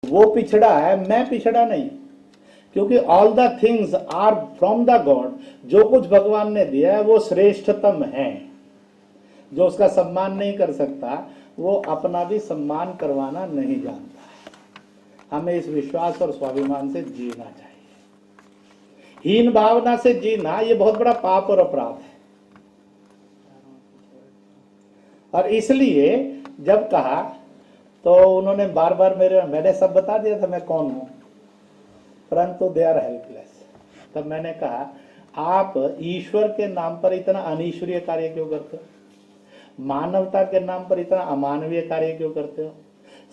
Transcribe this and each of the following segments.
वो पिछड़ा है, मैं पिछड़ा नहीं, क्योंकि all the things are from the God. जो कुछ भगवान ने दिया है वो श्रेष्ठतम है। जो उसका सम्मान नहीं कर सकता वो अपना भी सम्मान करवाना नहीं जानता है। हमें इस विश्वास और स्वाभिमान से जीना चाहिए। हीन भावना से जीना ये बहुत बड़ा पाप और अपराध है। और इसलिए जब कहा तो उन्होंने बार बार मैंने सब बता दिया था मैं कौन हूं, परंतु दे आर हेल्पलेस। तब मैंने कहा आप ईश्वर के नाम पर इतना अनिश्वरीय कार्य क्यों करते हो? मानवता के नाम पर इतना अमानवीय कार्य क्यों करते हो?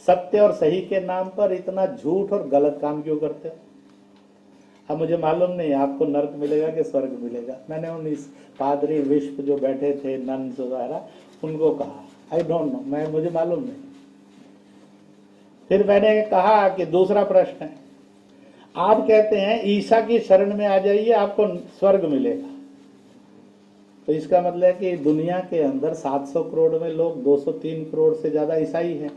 सत्य और सही के नाम पर इतना झूठ और गलत काम क्यों करते हो? अब मुझे मालूम नहीं आपको नर्क मिलेगा कि स्वर्ग मिलेगा। मैंने उन इस पादरी विश्व जो बैठे थे नन्स वगैरह उनको कहा आई डोंट नो, मुझे मालूम नहीं। फिर मैंने कहा कि दूसरा प्रश्न है, आप कहते हैं ईसा की शरण में आ जाइए आपको स्वर्ग मिलेगा, तो इसका मतलब है कि दुनिया के अंदर 700 करोड़ में लोग 203 करोड़ से ज्यादा ईसाई हैं,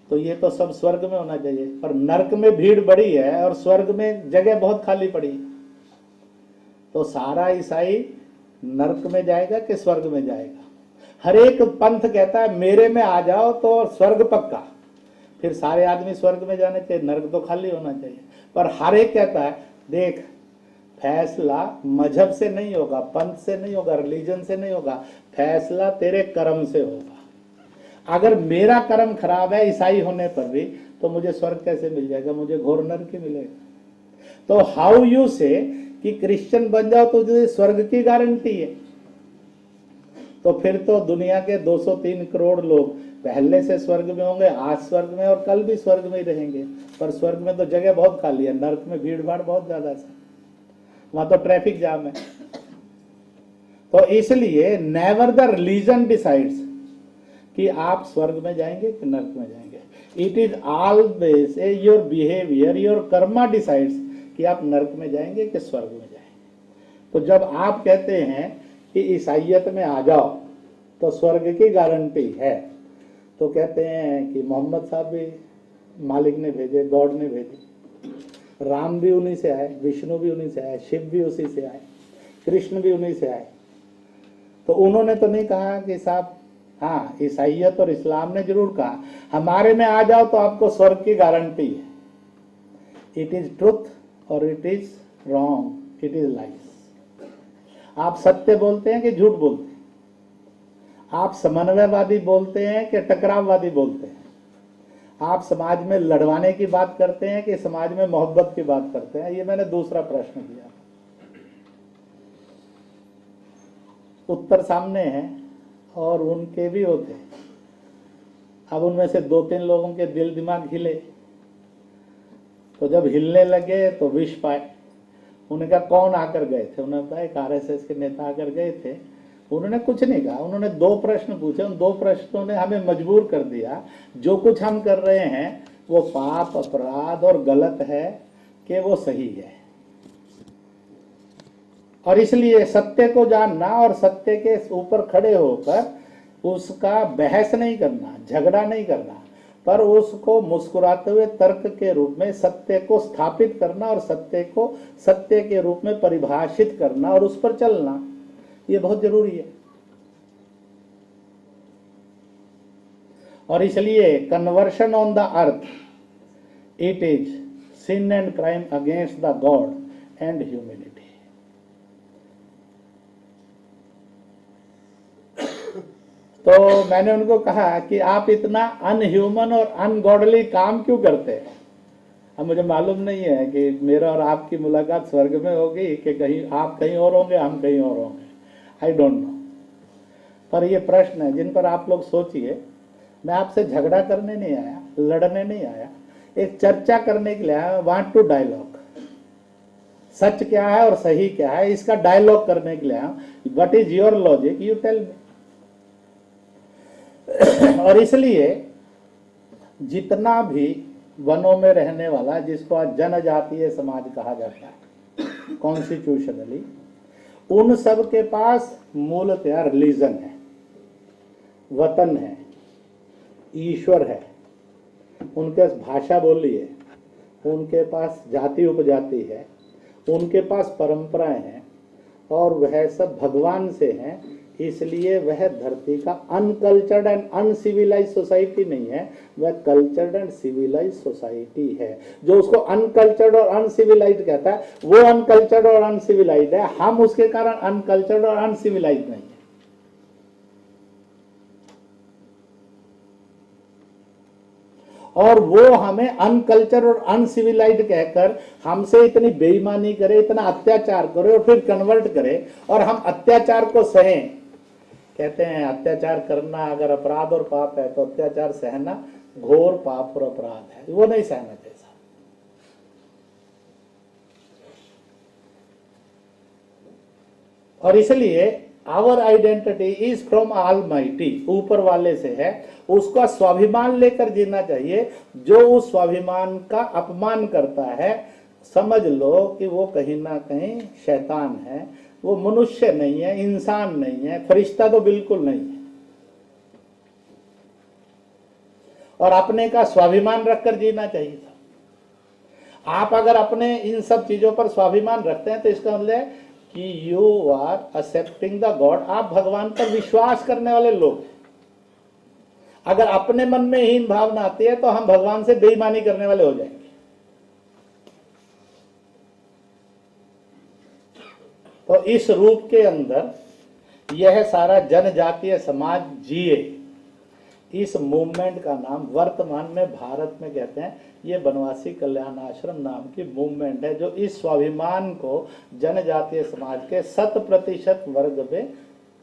तो ये तो सब स्वर्ग में होना चाहिए। पर नरक में भीड़ बड़ी है और स्वर्ग में जगह बहुत खाली पड़ी है, तो सारा ईसाई नरक में जाएगा कि स्वर्ग में जाएगा? हर एक पंथ कहता है मेरे में आ जाओ तो स्वर्ग पक्का, फिर सारे आदमी स्वर्ग में जाने चाहिए, नरक तो खाली होना चाहिए। पर हर एक कहता है देख फैसला मजहब से नहीं होगा, पंथ से नहीं होगा, रिलीजन से नहीं होगा, फैसला तेरे कर्म से होगा। अगर मेरा कर्म खराब है ईसाई होने पर भी तो मुझे स्वर्ग कैसे मिल जाएगा? मुझे घोर नरक ही मिलेगा। तो हाउ यू से कि क्रिश्चियन बन जाओ तो तुझे स्वर्ग की गारंटी है? तो फिर तो दुनिया के 203 करोड़ लोग पहले से स्वर्ग में होंगे, आज स्वर्ग में और कल भी स्वर्ग में ही रहेंगे। पर स्वर्ग में तो जगह बहुत खाली है, नरक में भीड़ भाड़ बहुत ज्यादा है, वहां तो ट्रैफिक जाम है। तो इसलिए नेवर द रिलीजन डिसाइड्स कि आप स्वर्ग में जाएंगे कि नरक में जाएंगे। It is always your behaviour, your Karma decides कि आप नरक में जाएंगे कि स्वर्ग में जाएंगे। तो जब आप कहते हैं कि ईसाइयत में आ जाओ तो स्वर्ग की गारंटी है, तो कहते हैं कि मोहम्मद साहब भी मालिक ने भेजे, गॉड ने भेजे, राम भी उन्हीं से आए, विष्णु भी उन्हीं से आए, शिव भी उसी से आए, कृष्ण भी उन्हीं से आए। तो उन्होंने तो नहीं कहा कि साहब, हाँ ईसाइयत और इस्लाम ने जरूर कहा हमारे में आ जाओ तो आपको स्वर्ग की गारंटी है। इट इज ट्रुथ और it is wrong, it is lies. आप सत्य बोलते हैं कि झूठ बोलते हैं? आप समन्वयवादी बोलते हैं कि टकराववादी बोलते हैं? आप समाज में लड़वाने की बात करते हैं कि समाज में मोहब्बत की बात करते हैं? ये मैंने दूसरा प्रश्न किया। उत्तर सामने है और उनके भी होते हैं। अब उनमें से 2-3 लोगों के दिल दिमाग हिले, तो जब हिलने लगे तो विष पाए। उन्होंने कहा कौन आकर गए थे? उन्होंने कहा एक आरएसएस के नेता आकर गए थे। उन्होंने कुछ नहीं कहा, उन्होंने 2 प्रश्न पूछे, उन 2 प्रश्नों ने हमें मजबूर कर दिया जो कुछ हम कर रहे हैं वो पाप, अपराध और गलत है कि वो सही है। और इसलिए सत्य को जानना और सत्य के ऊपर खड़े होकर उसका बहस नहीं करना, झगड़ा नहीं करना, पर उसको मुस्कुराते हुए तर्क के रूप में सत्य को स्थापित करना और सत्य को सत्य के रूप में परिभाषित करना और उस पर चलना, ये बहुत जरूरी है। और इसलिए conversion on the earth it is sin and crime against the God and humanity. तो मैंने उनको कहा कि आप इतना अनह्यूमन और अनगॉडली काम क्यों करते हैं? अब मुझे मालूम नहीं है कि मेरा और आपकी मुलाकात स्वर्ग में होगी कि कहीं आप कहीं और होंगे, हम कहीं और होंगे, आई डोंट नो। पर ये प्रश्न है जिन पर आप लोग सोचिए। मैं आपसे झगड़ा करने नहीं आया, लड़ने नहीं आया, एक चर्चा करने के लिए आया। Want to dialogue. सच क्या है और सही क्या है इसका डायलॉग करने के लिए आया। What is your logic, you tell me. और इसलिए जितना भी वनों में रहने वाला, जिसको आज जनजातीय समाज कहा जाता है कॉन्स्टिट्यूशनली, उन सब के पास मूलतः रिलीजन है, वतन है, ईश्वर है, उनके पास भाषा बोली है, उनके पास जाति उपजाति है, उनके पास परंपराएं हैं, और वह सब भगवान से हैं। इसलिए वह धरती का अनकल्चर्ड एंड अनसिविलाइज सोसाइटी नहीं है, वह कल्चर्ड एंड सिविलाइज सोसाइटी है। जो उसको अनकल्चर्ड और अनसिविलाइज कहता है वो अनकल्चर्ड और अनसिविलाइज है, हम उसके कारण अनकल्चर्ड और अनसिविलाइज नहीं है। और वो हमें अनकल्चर और अनसिविलाइज्ड कहकर हमसे इतनी बेईमानी करे, इतना अत्याचार करे और फिर कन्वर्ट करे और हम अत्याचार को सहें। कहते हैं अत्याचार करना अगर अपराध और पाप है तो अत्याचार सहना घोर पाप और अपराध है, वो नहीं सहना चाहिए। और इसलिए our identity is from almighty, ऊपर वाले से है, उसका स्वाभिमान लेकर जीना चाहिए। जो उस स्वाभिमान का अपमान करता है समझ लो कि वो कहीं ना कहीं शैतान है, वो मनुष्य नहीं है, इंसान नहीं है, फरिश्ता तो बिल्कुल नहीं है। और अपने का स्वाभिमान रखकर जीना चाहिए था। आप अगर अपने इन सब चीजों पर स्वाभिमान रखते हैं तो इसका मतलब है कि you are accepting the God, आप भगवान पर विश्वास करने वाले लोग। अगर अपने मन में हीन भावना आती है तो हम भगवान से बेईमानी करने वाले हो जाएंगे। तो इस रूप के अंदर यह सारा जनजातीय समाज जिए, इस मूवमेंट का नाम वर्तमान में भारत में कहते हैं ये बनवासी कल्याण आश्रम नाम की मूवमेंट है, जो इस स्वाभिमान को जनजातीय समाज के 100% वर्ग में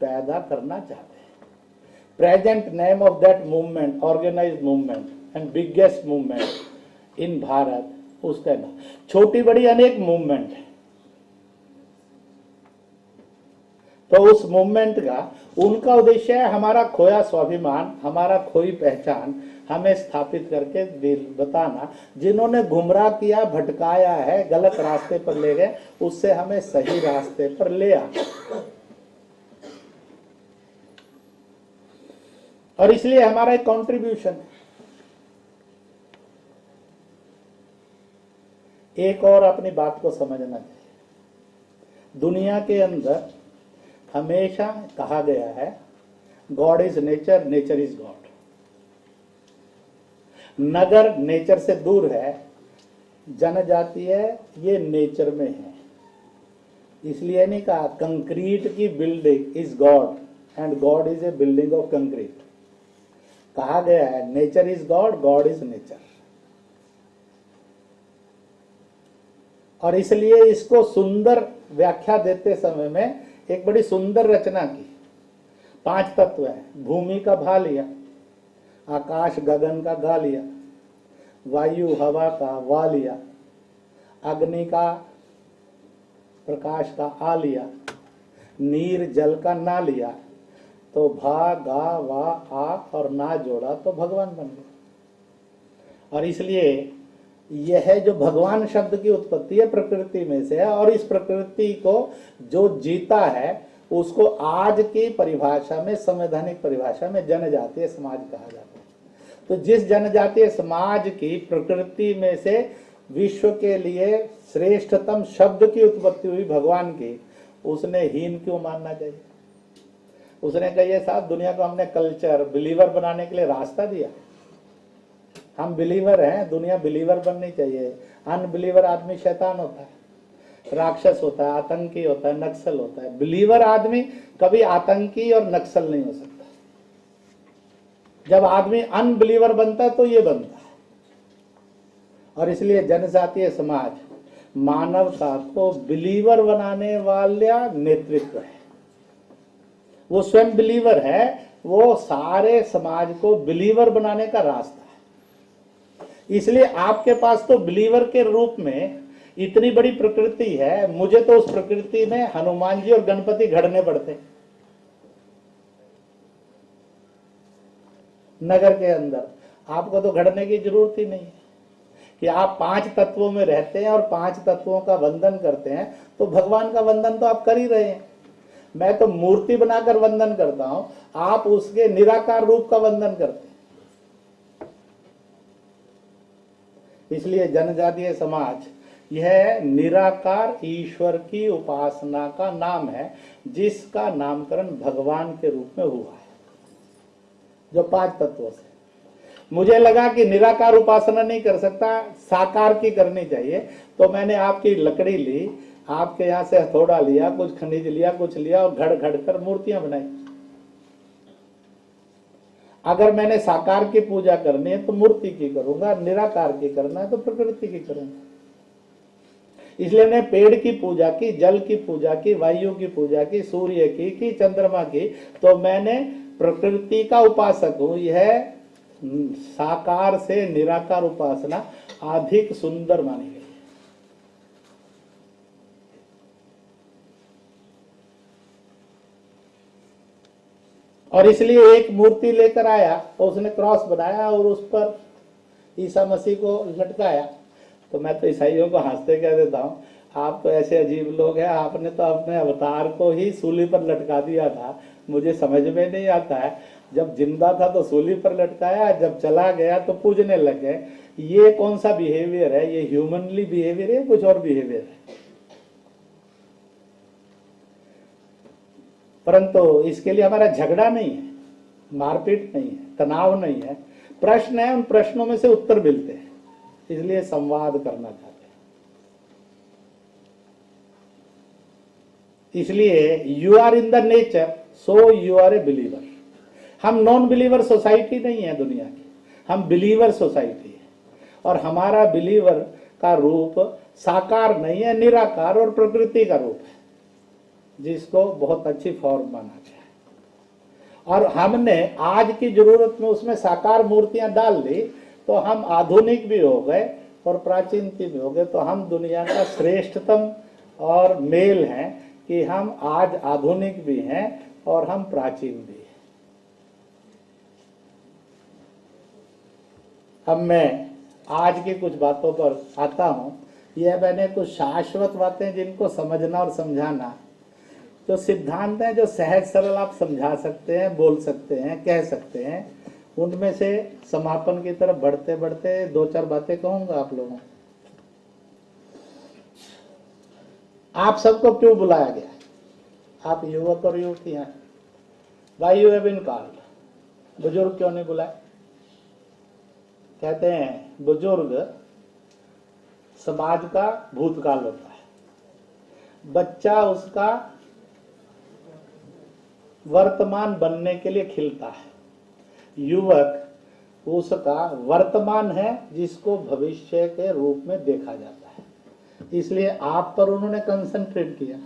पैदा करना चाहते हैं। Present name of that movement, organised movement and biggest movement in Bharat, उसका नाम। छोटी बड़ी अनेक मूवमेंट है। तो उस मूवमेंट का उनका उद्देश्य है हमारा खोया स्वाभिमान, हमारा खोई पहचान हमें स्थापित करके बताना। जिन्होंने गुमराह किया, भटकाया है, गलत रास्ते पर ले गए, उससे हमें सही रास्ते पर ले आना। और इसलिए हमारा एक कंट्रीब्यूशन है। एक और अपनी बात को समझना चाहिए। दुनिया के अंदर हमेशा कहा गया है God is nature, nature is God. Nagar nature से दूर है, जनजाति है ये नेचर में है। इसलिए नहीं कहा कंक्रीट की building is God and God is a building of concrete. कहा गया है nature is God, God is nature. और इसलिए इसको सुंदर व्याख्या देते समय में एक बड़ी सुंदर रचना की। 5 तत्व है। भूमि का भा लिया, आकाश गगन का गा लिया, वायु हवा का वा लिया, अग्नि का प्रकाश का आ लिया, नीर जल का ना लिया, तो भा गा वा आ और ना जोड़ा तो भगवान बन गया। और इसलिए यह जो भगवान शब्द की उत्पत्ति है प्रकृति में से है, और इस प्रकृति को जो जीता है उसको आज की परिभाषा में, संवैधानिक परिभाषा में जनजातीय समाज कहा जाता है। तो जिस जनजातीय समाज की प्रकृति में से विश्व के लिए श्रेष्ठतम शब्द की उत्पत्ति हुई भगवान की, उसने हीन क्यों मानना चाहिए? उसने कहा साहब दुनिया को हमने कल्चर बिलीवर बनाने के लिए रास्ता दिया, हम बिलीवर हैं, दुनिया बिलीवर बननी चाहिए। अनबिलीवर आदमी शैतान होता है, राक्षस होता है, आतंकी होता है, नक्सल होता है। बिलीवर आदमी कभी आतंकी और नक्सल नहीं हो सकता। जब आदमी अनबिलीवर बनता है तो ये बनता है। और इसलिए जनजातीय समाज मानवता को बिलीवर बनाने वाला नेतृत्व है। वो स्वयं बिलीवर है, वो सारे समाज को बिलीवर बनाने का रास्ता है। इसलिए आपके पास तो बिलीवर के रूप में इतनी बड़ी प्रकृति है, मुझे तो उस प्रकृति में हनुमान जी और गणपति घड़ने पड़ते। नगर के अंदर आपको तो घड़ने की जरूरत ही नहीं है कि आप 5 तत्वों में रहते हैं और 5 तत्वों का वंदन करते हैं, तो भगवान का वंदन तो आप कर ही रहे हैं। मैं तो मूर्ति बनाकर वंदन करता हूं, आप उसके निराकार रूप का वंदन करते हैं। इसलिए जनजातीय समाज यह निराकार ईश्वर की उपासना का नाम है, जिसका नामकरण भगवान के रूप में हुआ है, जो 5 तत्वों से। मुझे लगा कि निराकार उपासना नहीं कर सकता, साकार की करनी चाहिए, तो मैंने आपकी लकड़ी ली, आपके यहां से हथौड़ा लिया, कुछ खनिज लिया, कुछ लिया और घड़ घड़ कर मूर्तियां बनाई। अगर मैंने साकार की पूजा करनी है तो मूर्ति की करूंगा, निराकार की करना है तो प्रकृति की करूंगा। इसलिए मैंने पेड़ की पूजा की, जल की पूजा की, वायु की पूजा की, सूर्य की चंद्रमा की, तो मैंने प्रकृति का उपासक हूं। यह साकार से निराकार उपासना अधिक सुंदर मानी गई। और इसलिए एक मूर्ति लेकर आया और उसने क्रॉस बनाया और उस पर ईसा मसीह को लटकाया। तो मैं तो ईसाइयों को हंसते कह देता हूं, आप तो ऐसे अजीब लोग हैं, आपने तो अपने अवतार को ही सूली पर लटका दिया था। मुझे समझ में नहीं आता है, जब जिंदा था तो सूली पर लटकाया, जब चला गया तो पूजने लग गए। ये कौन सा बिहेवियर है? ये ह्यूमनली बिहेवियर है, कुछ और बिहेवियर है? परंतु इसके लिए हमारा झगड़ा नहीं है, मारपीट नहीं है, तनाव नहीं है, प्रश्न है, उन प्रश्नों में से उत्तर मिलते हैं, इसलिए संवाद करना चाहते हैं। इसलिए you are in the nature, so you are a believer. हम नॉन बिलीवर सोसाइटी नहीं है दुनिया की, हम बिलीवर सोसाइटी है। और हमारा बिलीवर का रूप साकार नहीं है, निराकार और प्रकृति का रूप है, जिसको बहुत अच्छी फॉर्म माना गया है। और हमने आज की जरूरत में उसमें साकार मूर्तियां डाल दी, तो हम आधुनिक भी हो गए और प्राचीन भी हो गए। तो हम दुनिया का श्रेष्ठतम और मेल हैं कि हम आज आधुनिक भी हैं और हम प्राचीन भी हैं। अब मैं आज की कुछ बातों पर आता हूं। यह मैंने कुछ शाश्वत बातें जिनको समझना और समझाना, जो सिद्धांत हैं, जो सहज सरल आप समझा सकते हैं, बोल सकते हैं, कह सकते हैं, उनमें से समापन की तरफ बढ़ते बढ़ते 2-4 बातें कहूंगा आप लोगों को। आप सबको क्यों बुलाया गया? आप युवक और युवतियां, why you have been called? बुजुर्ग क्यों नहीं बुलाए? कहते हैं बुजुर्ग समाज का भूतकाल होता है, बच्चा उसका वर्तमान बनने के लिए खिलता है, युवक उसका वर्तमान है जिसको भविष्य के रूप में देखा जाता है। इसलिए आप पर उन्होंने कंसंट्रेट किया।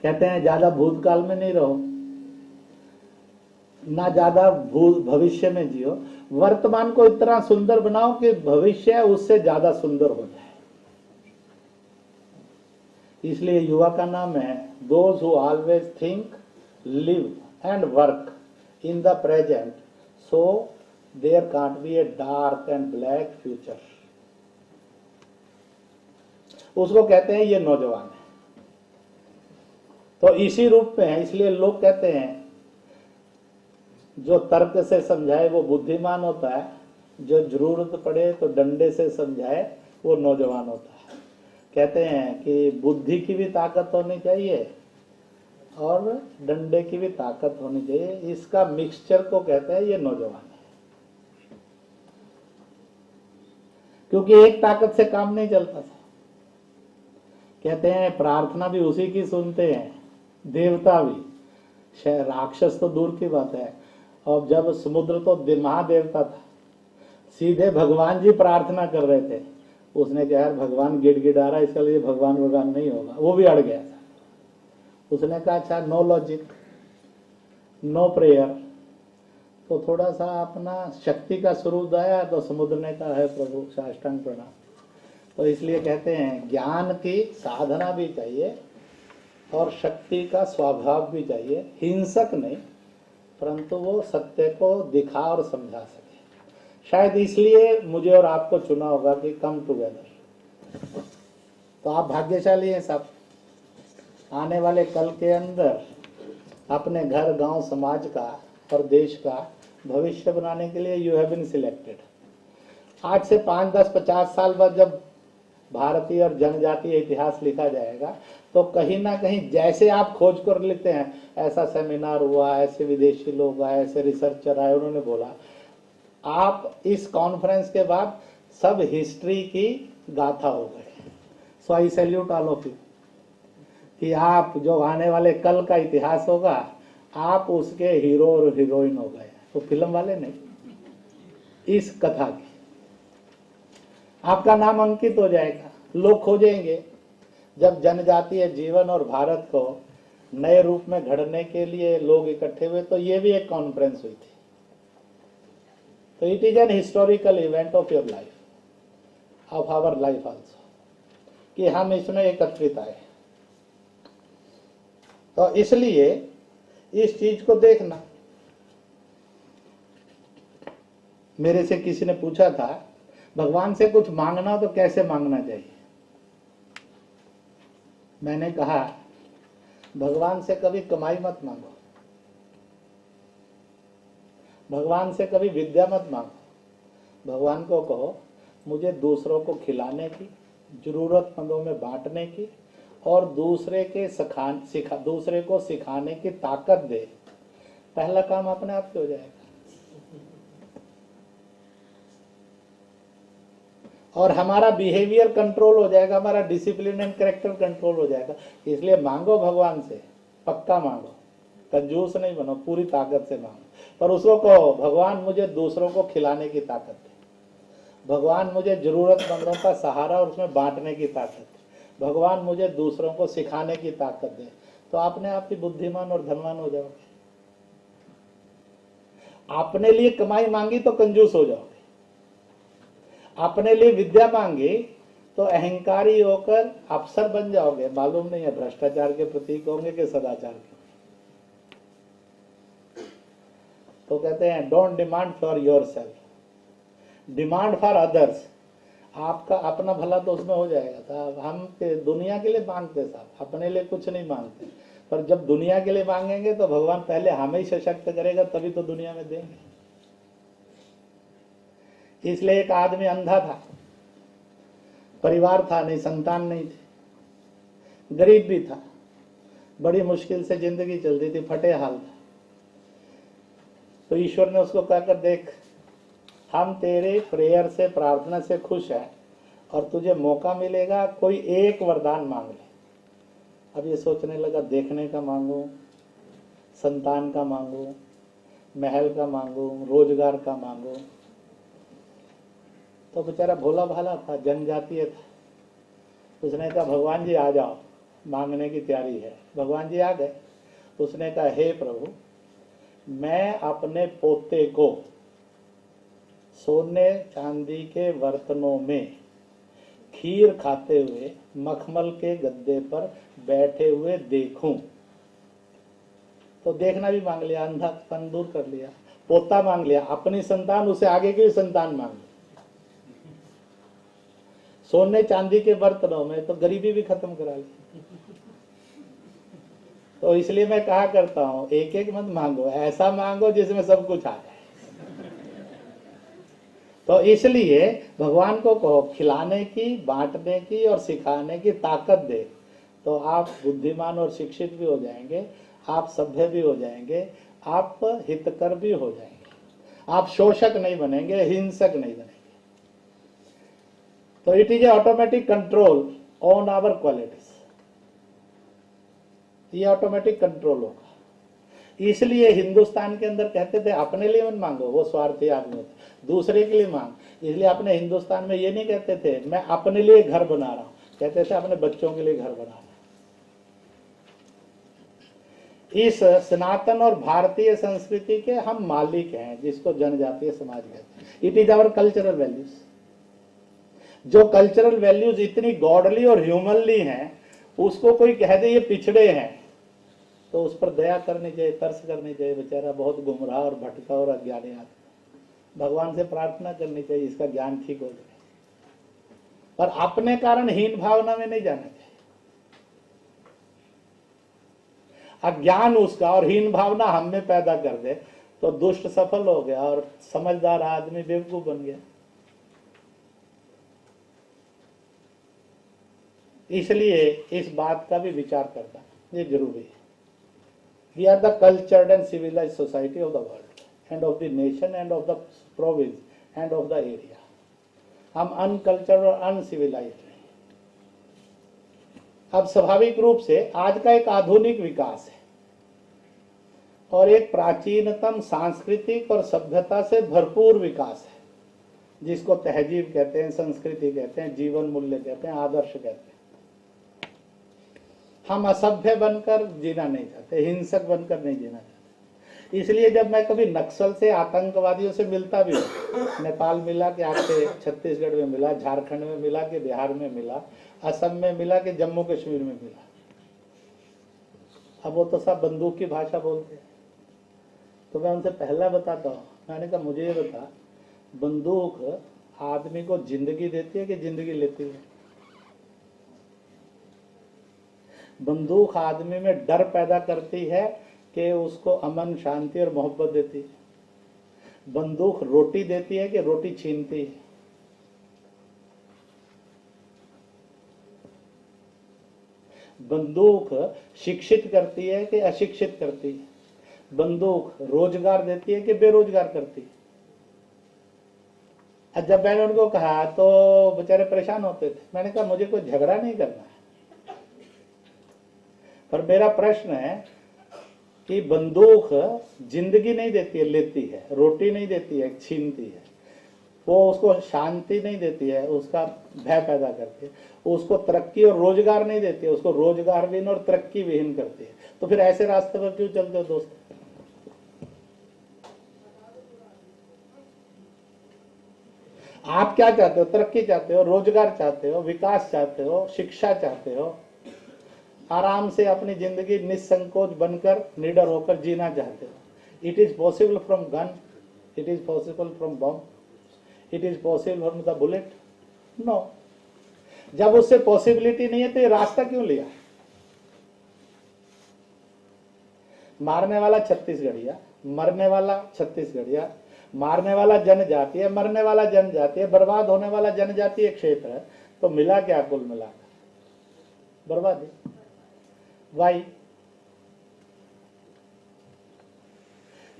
कहते हैं ज्यादा भूतकाल में नहीं रहो, ना ज्यादा भविष्य में जियो, वर्तमान को इतना सुंदर बनाओ कि भविष्य उससे ज्यादा सुंदर हो जाए। इसलिए युवा का नाम है those who always think, live and work in the present, so there can't be a dark and black future. उसको कहते हैं ये नौजवान है। तो इसी रूप में है। इसलिए लोग कहते हैं जो तर्क से समझाए वो बुद्धिमान होता है, जो जरूरत पड़े तो डंडे से समझाए वो नौजवान होता है। कहते हैं कि बुद्धि की भी ताकत होनी चाहिए और डंडे की भी ताकत होनी चाहिए, इसका मिक्सचर को कहते हैं ये नौजवान है। क्योंकि एक ताकत से काम नहीं चलता था। कहते हैं प्रार्थना भी उसी की सुनते हैं, देवता भी, राक्षस तो दूर की बात है। और जब समुद्र तो महादेवता था, सीधे भगवान जी प्रार्थना कर रहे थे, उसने कहा यार भगवान गिड़गिड़ा रहा है, इसके लिए भगवान नहीं होगा, वो भी अड़ गया था। उसने कहा अच्छा नो लॉजिक नो प्रेयर, तो थोड़ा सा अपना शक्ति का स्वरूप आया, तो समुद्र ने कहा है प्रभु साष्टांग प्रणाम। तो इसलिए कहते हैं ज्ञान की साधना भी चाहिए और शक्ति का स्वभाव भी चाहिए, हिंसक नहीं, परंतु वो सत्य को दिखा और समझा सके। शायद इसलिए मुझे और आपको चुना होगा कि कम टुगेदर। तो आप भाग्यशाली हैं साहब। आने वाले कल के अंदर अपने घर, गांव, समाज का और देश का भविष्य बनाने के लिए यू हैव बीन सिलेक्टेड। आज से 5, 10, 50 साल बाद जब भारतीय और जनजातीय इतिहास लिखा जाएगा तो कहीं ना कहीं जैसे आप खोज कर लेते हैं, ऐसा सेमिनार हुआ, ऐसे विदेशी लोग आए, ऐसे रिसर्चर आए, उन्होंने बोला, आप इस कॉन्फ्रेंस के बाद सब हिस्ट्री की गाथा हो गए। So I salute all of you कि आप जो आने वाले कल का इतिहास होगा, आप उसके हीरो और हीरोइन हो गए। वो फिल्म वाले नहीं, इस कथा की आपका नाम अंकित हो जाएगा। लोग खोजेंगे। जब जनजातीय जीवन और भारत को नए रूप में घड़ने के लिए लोग इकट्ठे हुए, तो ये भी एक कॉन्फ्रेंस हुई थी। तो it is an historical event of your life, of our life also, कि हम इसमें एकत्रित आए। तो इसलिए इस चीज को देखना। मेरे से किसी ने पूछा था, भगवान से कुछ मांगना तो कैसे मांगना चाहिए? मैंने कहा, भगवान से कभी कमाई मत मांगो, भगवान से कभी विद्या मत मांगो। भगवान को कहो, मुझे दूसरों को खिलाने की, जरूरतमंदों में बांटने की और दूसरे को सिखाने की ताकत दे। पहला काम अपने आप से हो जाएगा। और हमारा बिहेवियर कंट्रोल हो जाएगा, हमारा डिसिप्लिन एंड कैरेक्टर कंट्रोल हो जाएगा। इसलिए मांगो भगवान से, पक्का मांगो, कंजूस नहीं बनो, पूरी ताकत से मांगो। पर उसको कहो, भगवान मुझे दूसरों को खिलाने की ताकत दे, भगवान मुझे जरूरतमंदों का सहारा और उसमें बांटने की ताकत दे, भगवान मुझे दूसरों को सिखाने की ताकत दे। तो अपने आप ही बुद्धिमान और धनवान हो जाओगे। अपने लिए कमाई मांगी तो कंजूस हो जाओगे, अपने लिए विद्या मांगी तो अहंकारी होकर अफसर बन जाओगे। मालूम नहीं है भ्रष्टाचार के प्रतीक होंगे कि सदाचार के। तो कहते हैं, don't demand for your self, demand for others. आपका अपना भला तो उसमें हो जाएगा साहब। हम दुनिया के लिए मांगते साहब, अपने लिए कुछ नहीं मांगते। पर जब दुनिया के लिए मांगेंगे तो भगवान पहले हमें ही सशक्त करेगा, तभी तो दुनिया में देंगे। इसलिए एक आदमी अंधा था, परिवार था नहीं, संतान नहीं थी, गरीब भी था, बड़ी मुश्किल से जिंदगी चलती थी, फटे हाल था। तो ईश्वर ने उसको कहकर, देख, हम तेरे प्रेयर से, प्रार्थना से खुश हैं और तुझे मौका मिलेगा, कोई एक वरदान मांग ले। अब ये सोचने लगा, देखने का मांगू, संतान का मांगू, महल का मांगू, रोजगार का मांगू। तो बेचारा भोला भाला था, जनजातीय था। उसने कहा, भगवान जी आ जाओ, मांगने की तैयारी है। भगवान जी आ गए। उसने कहा, हे प्रभु, मैं अपने पोते को सोने चांदी के बर्तनों में खीर खाते हुए मखमल के गद्दे पर बैठे हुए देखूं। तो देखना भी मांग लिया, अंधापन दूर कर लिया, पोता मांग लिया, अपनी संतान, उसे आगे की संतान मांग ली। सोने चांदी के बर्तनों में तो गरीबी भी खत्म करा ली। तो इसलिए मैं कहा करता हूं, एक एक मत मांगो, ऐसा मांगो जिसमें सब कुछ आ जाए। तो इसलिए भगवान को कहो, खिलाने की, बांटने की और सिखाने की ताकत दे। तो आप बुद्धिमान और शिक्षित भी हो जाएंगे, आप सभ्य भी हो जाएंगे, आप हितकर भी हो जाएंगे, आप शोषक नहीं बनेंगे, हिंसक नहीं बनेंगे। तो it is a automatic control on our qualities. ये ऑटोमेटिक कंट्रोल होगा। इसलिए हिंदुस्तान के अंदर कहते थे, अपने लिए मत मांगो, वो स्वार्थी आदमी होते, दूसरे के लिए मांग। इसलिए अपने हिंदुस्तान में ये नहीं कहते थे मैं अपने लिए घर बना रहा हूं, कहते थे अपने बच्चों के लिए घर बना रहा हूं। इस सनातन और भारतीय संस्कृति के हम मालिक हैं, जिसको जनजातीय समाज कहते हैं। It is our cultural values. जो कल्चरल वैल्यूज इतनी गॉडली और ह्यूमनली हैं, उसको कोई कह दे ये पिछड़े हैं, तो उस पर दया करनी चाहिए, तरस करनी चाहिए। बेचारा बहुत गुमराह और भटका और अज्ञानी आदमी, भगवान से प्रार्थना करनी चाहिए इसका ज्ञान ठीक हो जाए। पर अपने कारण हीन भावना में नहीं जाना चाहिए। अज्ञान उसका और हीन भावना हम में पैदा कर दे तो दुष्ट सफल हो गया और समझदार आदमी बेवकूफ बन गया। इसलिए इस बात का भी विचार करना ये जरूरी है। We are the cultured and civilised society of the world and of the nation and of the province and of the area. हम अनकल्चर्ड और अनसिविलाइज्ड हैं। अब स्वाभाविक रूप से आज का एक आधुनिक विकास है और एक प्राचीनतम सांस्कृतिक और सभ्यता से भरपूर विकास है, जिसको तहजीब कहते हैं, संस्कृति कहते हैं, जीवन मूल्य कहते हैं, आदर्श कहते हैं। हम असभ्य बनकर जीना नहीं चाहते, हिंसक बनकर नहीं जीना चाहते। इसलिए जब मैं कभी नक्सल से, आतंकवादियों से मिलता भी हूँ, नेपाल मिला कि आपके छत्तीसगढ़ में मिला, झारखंड में मिला कि बिहार में मिला, असम में मिला कि जम्मू कश्मीर में मिला, अब वो तो सब बंदूक की भाषा बोलते हैं। तो मैं उनसे पहला बताता हूँ, मैंने कहा मुझे ये बता, बंदूक आदमी को जिंदगी देती है कि जिंदगी लेती है? बंदूक आदमी में डर पैदा करती है कि उसको अमन, शांति और मोहब्बत देती है? बंदूक रोटी देती है कि रोटी छीनती है? बंदूक शिक्षित करती है कि अशिक्षित करती है? बंदूक रोजगार देती है कि बेरोजगार करती है? जब मैंने उनको कहा तो बेचारे परेशान होते थे। मैंने कहा मुझे कोई झगड़ा नहीं करना है, पर मेरा प्रश्न है कि बंदूक जिंदगी नहीं देती है, लेती है। रोटी नहीं देती है, छीनती है। वो उसको शांति नहीं देती है, उसका भय पैदा करती है। उसको तरक्की और रोजगार नहीं देती है, उसको रोजगार विहीन और तरक्की विहीन करती है। तो फिर ऐसे रास्ते पर क्यों चलते हो दोस्त? आप क्या चाहते हो? तरक्की चाहते हो, रोजगार चाहते हो, विकास चाहते हो, शिक्षा चाहते हो, आराम से अपनी जिंदगी निसंकोच बनकर, निडर होकर जीना चाहते हो। It is possible from gun, it is possible from bomb, it is possible from the bullet? No. जब उससे पॉसिबिलिटी नहीं है तो ये रास्ता क्यों लिया? मारने वाला छत्तीसगढ़िया, मरने वाला छत्तीसगढ़िया, मारने वाला जनजातीय, मरने वाला जनजातीय, बर्बाद होने वाला जनजातीय क्षेत्र है। तो मिला क्या कुल मिलाकर? बर्बादी। वाई?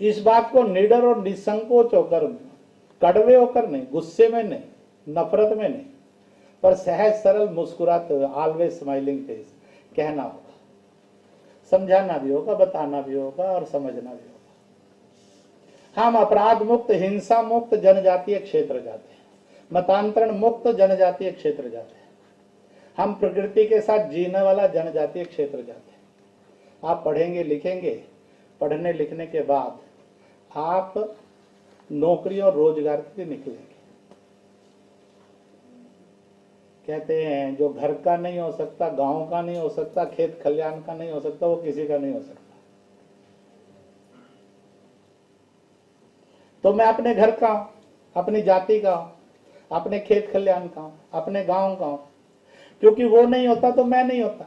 इस बात को निडर और निसंकोच होकर, कड़वे होकर नहीं, गुस्से में नहीं, नफरत में नहीं, पर सहज सरल मुस्कुराते हुए, ऑलवेज स्माइलिंग फेस कहना होगा, समझाना भी होगा, बताना भी होगा और समझना भी होगा। हम अपराध मुक्त, हिंसा मुक्त जनजातीय क्षेत्र जाते हैं, मतांतरण मुक्त जनजातीय क्षेत्र जाते हैं, हम प्रकृति के साथ जीने वाला जनजातीय क्षेत्र जाते हैं। आप पढ़ेंगे लिखेंगे, पढ़ने लिखने के बाद आप नौकरी और रोजगार के लिए निकलेंगे। कहते हैं जो घर का नहीं हो सकता, गांव का नहीं हो सकता, खेत खलियान का नहीं हो सकता, वो किसी का नहीं हो सकता। तो मैं अपने घर का हूं, अपनी जाति का हूं, अपने खेत खलियान का हूं, अपने गांव का हूं, क्योंकि वो नहीं होता तो मैं नहीं होता।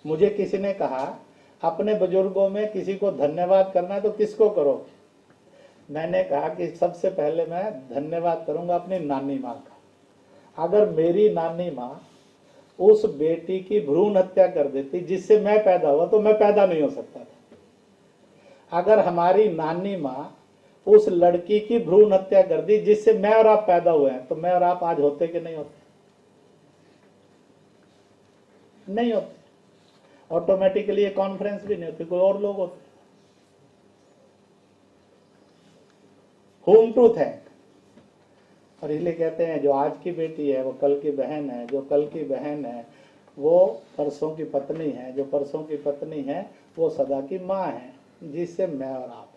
मुझे किसी ने कहा अपने बुजुर्गों में किसी को धन्यवाद करना है तो किसको करो? मैंने कहा कि सबसे पहले मैं धन्यवाद करूंगा अपनी नानी माँ का। अगर मेरी नानी माँ उस बेटी की भ्रूण हत्या कर देती जिससे मैं पैदा हुआ तो मैं पैदा नहीं हो सकता था। अगर हमारी नानी माँ उस लड़की की भ्रूण हत्या कर दी जिससे मैं और आप पैदा हुए हैं तो मैं और आप आज होते कि नहीं होते? नहीं होते। ऑटोमेटिकली ये कॉन्फ्रेंस भी नहीं होती, कोई और लोग होते। whom to thank? और इसलिए कहते हैं जो आज की बेटी है वो कल की बहन है, जो कल की बहन है वो परसों की पत्नी है, जो परसों की पत्नी है वो सदा की माँ है, जिससे मैं और आप